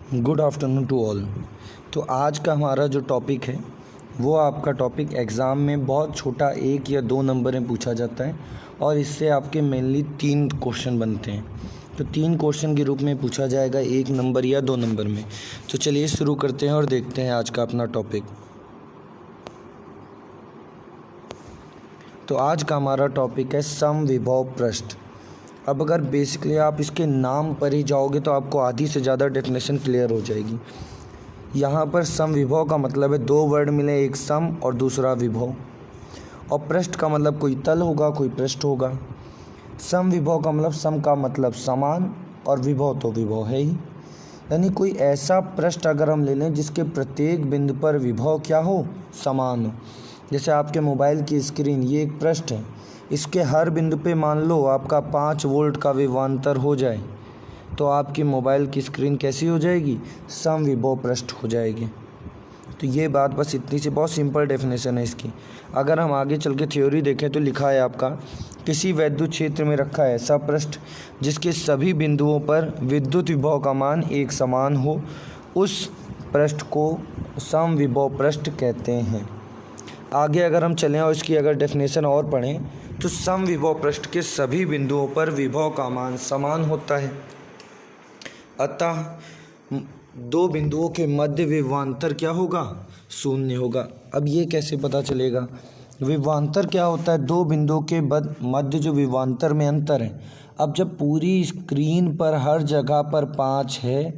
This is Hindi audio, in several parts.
Good afternoon to all. तो आज का हमारा जो टॉपिक है वो आपका टॉपिक एग्ज़ाम में बहुत छोटा 1 या 2 नंबर में पूछा जाता है और इससे आपके मेनली 3 क्वेश्चन बनते हैं। तो 3 क्वेश्चन के रूप में पूछा जाएगा 1 नंबर या 2 नंबर में। तो चलिए शुरू करते हैं और देखते हैं आज का अपना टॉपिक। तो आज का हमारा टॉपिक है समविभव पृष्ठ। अब अगर बेसिकली आप इसके नाम पर ही जाओगे तो आपको आधी से ज़्यादा डेफिनेशन क्लियर हो जाएगी। यहाँ पर समविभव का मतलब है 2 वर्ड मिले, एक सम और दूसरा विभव, और पृष्ठ का मतलब कोई तल होगा कोई पृष्ठ होगा। समविभव का मतलब सम का मतलब समान और विभव तो विभव है ही, यानी कोई ऐसा पृष्ठ अगर हम ले लें जिसके प्रत्येक बिंदु पर विभव क्या हो, समान हो। जैसे आपके मोबाइल की स्क्रीन, ये एक पृष्ठ है, इसके हर बिंदु पे मान लो आपका 5 वोल्ट का विभवांतर हो जाए तो आपकी मोबाइल की स्क्रीन कैसी हो जाएगी, समविभव पृष्ठ हो जाएगी। तो ये बात बस इतनी सी, बहुत सिंपल डेफिनेशन है इसकी। अगर हम आगे चल के थ्योरी देखें तो लिखा है आपका, किसी विद्युत क्षेत्र में रखा है ऐसा पृष्ठ जिसके सभी बिंदुओं पर विद्युत विभव का मान एक समान हो, उस पृष्ठ को समविभव पृष्ठ कहते हैं। आगे अगर हम चलें और इसकी अगर डेफिनेशन और पढ़ें तो समविभव पृष्ठ के सभी बिंदुओं पर विभव का मान समान होता है, अतः 2 बिंदुओं के मध्य विभवांतर क्या होगा, शून्य होगा। अब ये कैसे पता चलेगा, विभवांतर क्या होता है, 2 बिंदुओं के मध्य जो विभवांतर में अंतर है। अब जब पूरी स्क्रीन पर हर जगह पर 5 है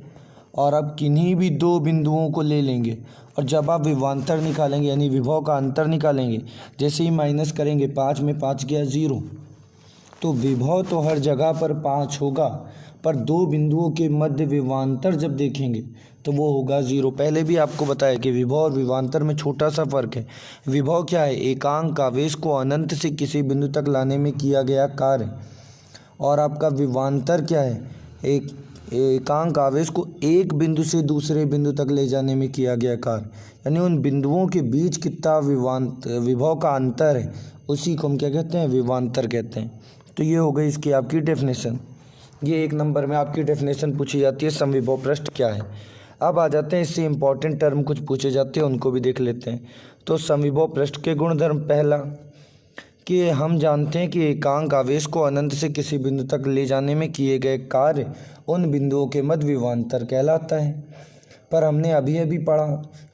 और अब किन्हीं भी 2 बिंदुओं को ले लेंगे और जब आप विभवांतर निकालेंगे यानी विभव का अंतर निकालेंगे, जैसे ही माइनस करेंगे 5 में 5 गया 0, तो विभव तो हर जगह पर 5 होगा, पर 2 बिंदुओं के मध्य विभवांतर जब देखेंगे तो वो होगा 0। पहले भी आपको बताया कि विभव और विभवांतर में छोटा सा फर्क है। विभव क्या है, एकांक आवेश को अनंत से किसी बिंदु तक लाने में किया गया कार्य, और आपका विभवांतर क्या है, एकांक आवेश को एक बिंदु से दूसरे बिंदु तक ले जाने में किया गया कार्य, यानी उन बिंदुओं के बीच कितना विभव का अंतर है उसी को हम क्या कहते हैं, विभवांतर कहते हैं। तो ये हो गई इसकी आपकी डेफिनेशन। ये 1 नंबर में आपकी डेफिनेशन पूछी जाती है, समविभव पृष्ठ क्या है। अब आ जाते हैं इससे इंपॉर्टेंट टर्म कुछ पूछे जाते हैं, उनको भी देख लेते हैं। तो समविभव पृष्ठ के गुणधर्म, पहला कि हम जानते हैं कि एकांक आवेश को अनंत से किसी बिंदु तक ले जाने में किए गए कार्य उन बिंदुओं के मध्य विभवांतर कहलाता है। पर हमने अभी पढ़ा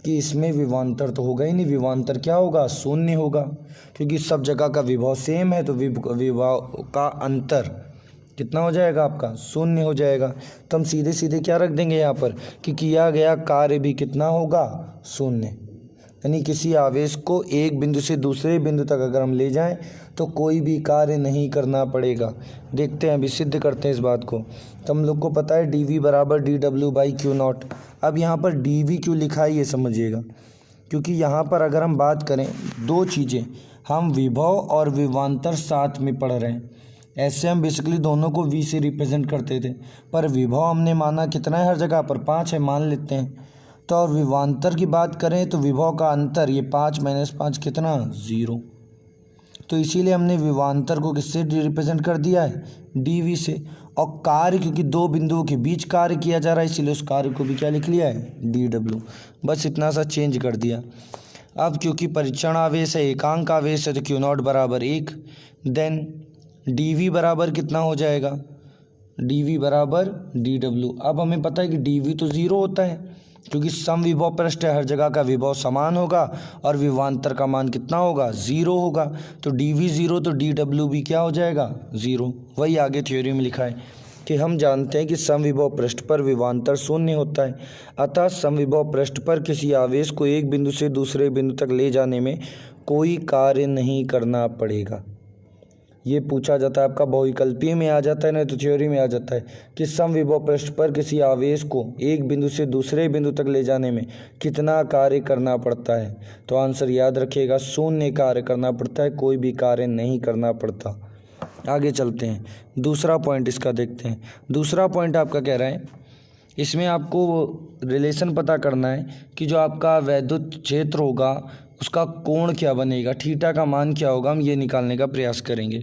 कि इसमें विभवांतर तो होगा ही नहीं, विभवांतर क्या होगा, शून्य होगा, क्योंकि सब जगह का विभव सेम है। तो विभव का अंतर कितना हो जाएगा आपका, शून्य हो जाएगा। तो हम सीधे सीधे क्या रख देंगे यहाँ पर कि किया गया कार्य भी कितना होगा, शून्य। यानी किसी आवेश को एक बिंदु से दूसरे बिंदु तक अगर हम ले जाएं तो कोई भी कार्य नहीं करना पड़ेगा। देखते हैं, अभी सिद्ध करते हैं इस बात को। तो हम लोग को पता है dV बराबर dW/Q0। अब यहाँ पर dV क्यों लिखा है ये समझिएगा, क्योंकि यहाँ पर अगर हम बात करें 2 चीज़ें, हम विभव और विभवांतर साथ में पढ़ रहे हैं। ऐसे हम बेसिकली दोनों को V से रिप्रेजेंट करते थे, पर विभव हमने माना कितना है, हर जगह पर 5 है, मान लेते हैं। तो और विभवांतर की बात करें तो विभव का अंतर, ये 5 - 5 कितना, 0। तो इसीलिए हमने विभवांतर को किससे रिप्रेजेंट कर दिया है, dV से। और कार्य, क्योंकि 2 बिंदुओं के बीच कार्य किया जा रहा है, इसीलिए उस कार्य को भी क्या लिख लिया है, dW। बस इतना सा चेंज कर दिया। अब क्योंकि परीक्षण आवेश है, एकांक आवेश है, तो Q0 बराबर 1। देन dV बराबर कितना हो जाएगा, dV बराबर dW। अब हमें पता है कि dV तो 0 होता है, क्योंकि समविभव पृष्ठ है, हर जगह का विभव समान होगा और विभवांतर का मान कितना होगा, 0 होगा। तो dV 0 तो dW भी क्या हो जाएगा, 0। वही आगे थ्योरी में लिखा है कि हम जानते हैं कि समविभव पृष्ठ पर विभवांतर शून्य होता है, अतः समविभव पृष्ठ पर किसी आवेश को एक बिंदु से दूसरे बिंदु तक ले जाने में कोई कार्य नहीं करना पड़ेगा। ये पूछा जाता है आपका, बहुविकल्पीय में आ जाता है, नहीं तो थ्योरी में आ जाता है कि समविभव पृष्ठ पर किसी आवेश को एक बिंदु से दूसरे बिंदु तक ले जाने में कितना कार्य करना पड़ता है। तो आंसर याद रखिएगा, शून्य कार्य करना पड़ता है, कोई भी कार्य नहीं करना पड़ता। आगे चलते हैं, दूसरा पॉइंट इसका देखते हैं। दूसरा पॉइंट आपका कह रहा है, इसमें आपको रिलेशन पता करना है कि जो आपका वैद्युत क्षेत्र होगा उसका कोण क्या बनेगा, थीटा का मान क्या होगा, हम ये निकालने का प्रयास करेंगे।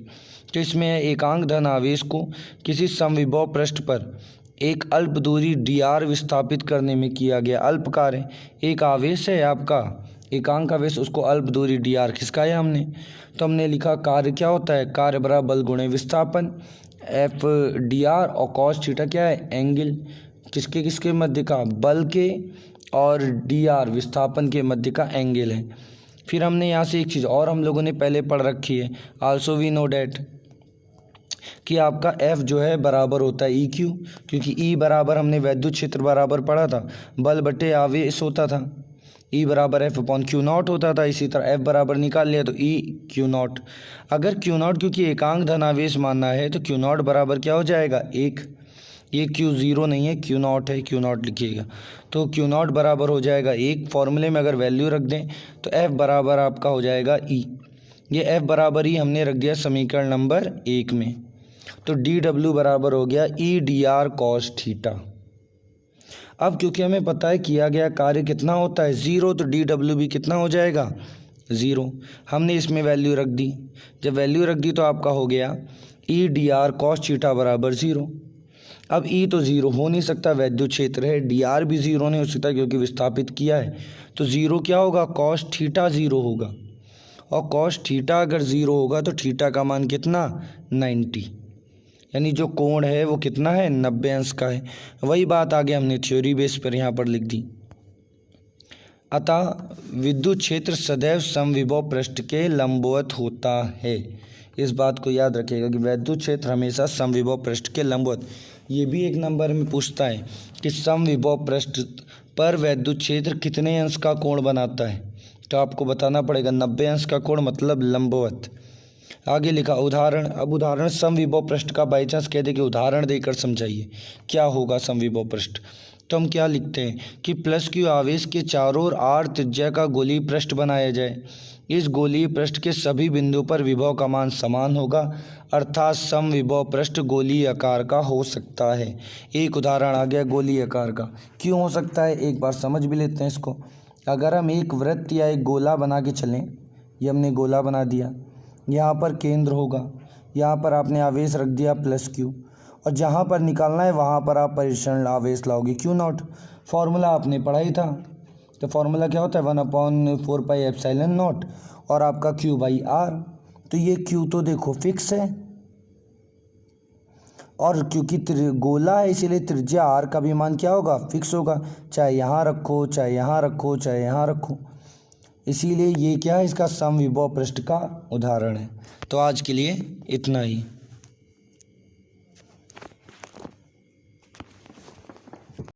तो इसमें एकांक धन आवेश को किसी समविभव पृष्ठ पर एक अल्प दूरी dr विस्थापित करने में किया गया अल्प कार्य। एक आवेश है आपका एकांक आवेश, उसको अल्प दूरी dr खिसकाया हमने, तो हमने लिखा कार्य क्या होता है, कार्य बराबर बल गुणे विस्थापन, एफ dr और कॉस थीटा क्या है, एंगल किसके किसके मध्य का, बल के और dr विस्थापन के मध्य का एंगल है। फिर हमने यहाँ से एक चीज़ और हम लोगों ने पहले पढ़ रखी है, आल्सो वी नो डैट, कि आपका F जो है बराबर होता है EQ, क्योंकि E बराबर हमने वैद्युत क्षेत्र बराबर पढ़ा था, बल बटे आवेश होता था, E बराबर F अपॉन Q नॉट होता था। इसी तरह F बराबर निकाल लिया तो E Q नॉट। अगर Q नॉट क्योंकि एकांक धनावेश मानना है तो Q नॉट बराबर क्या हो जाएगा, 1, ये Q ज़ीरो नहीं है, Q नॉट है, Q नॉट लिखिएगा, तो Q नॉट बराबर हो जाएगा 1। फॉर्मूले में अगर वैल्यू रख दें तो F बराबर आपका हो जाएगा E, ये F बराबर ही हमने रख दिया समीकरण नंबर 1 में, तो dw बराबर हो गया E dr cos थीटा। अब क्योंकि हमें पता है किया गया कार्य कितना होता है 0, तो dw भी कितना हो जाएगा 0। हमने इसमें वैल्यू रख दी, जब वैल्यू रख दी तो आपका हो गया E dr cos थीटा बराबर 0। अब E तो 0 हो नहीं सकता, वैद्युत क्षेत्र है, dr भी 0 नहीं हो सकता क्योंकि विस्थापित किया है, तो 0 क्या होगा, cos थीटा 0 होगा, और cos थीटा अगर 0 होगा तो थीटा का मान कितना 90, यानी जो कोण है वो कितना है 90 अंश का है। वही बात आगे हमने थ्योरी बेस पर यहाँ पर लिख दी। अतः विद्युत क्षेत्र सदैव समविभव पृष्ठ के लंबवत होता है। इस बात को याद रखिएगा कि विद्युत क्षेत्र हमेशा समविभव पृष्ठ के लंबवत। ये भी एक नंबर में पूछता है कि समविभव पृष्ठ पर विद्युत क्षेत्र कितने अंश का कोण बनाता है, तो आपको बताना पड़ेगा 90 अंश का कोण मतलब लंबवत। आगे लिखा उदाहरण। अब उदाहरण समविभव पृष्ठ का बाई चांस कह दे कि उदाहरण देकर समझाइए क्या होगा समविभव पृष्ठ, तो हम क्या लिखते हैं कि प्लस क्यू आवेश के चारों ओर आर त्रिज्या का गोलीय पृष्ठ बनाया जाए। इस गोलीय पृष्ठ के सभी बिंदुओं पर विभव का मान समान होगा, अर्थात समविभव पृष्ठ गोलीय आकार का हो सकता है। एक उदाहरण आ गया गोलीय आकार का, क्यों हो सकता है एक बार समझ भी लेते हैं इसको। अगर हम एक वृत्त या एक गोला बना के चलें, ये हमने गोला बना दिया, यहाँ पर केंद्र होगा, यहाँ पर आपने आवेश रख दिया प्लस क्यू, और जहाँ पर निकालना है वहाँ पर आप परिक्षण आवेश लाओगे Q नॉट। फॉर्मूला आपने पढ़ा ही था, तो फॉर्मूला क्या होता है 1/4 पाई एप्सिलॉन नॉट और आपका Q बाई R। तो ये Q तो देखो फिक्स है, और क्योंकि गोला है इसीलिए त्रिज्या R का भी मान क्या होगा फिक्स होगा, चाहे यहाँ रखो चाहे यहाँ रखो चाहे यहाँ रखो, इसीलिए ये क्या है इसका समविभव पृष्ठ का उदाहरण है। तो आज के लिए इतना ही।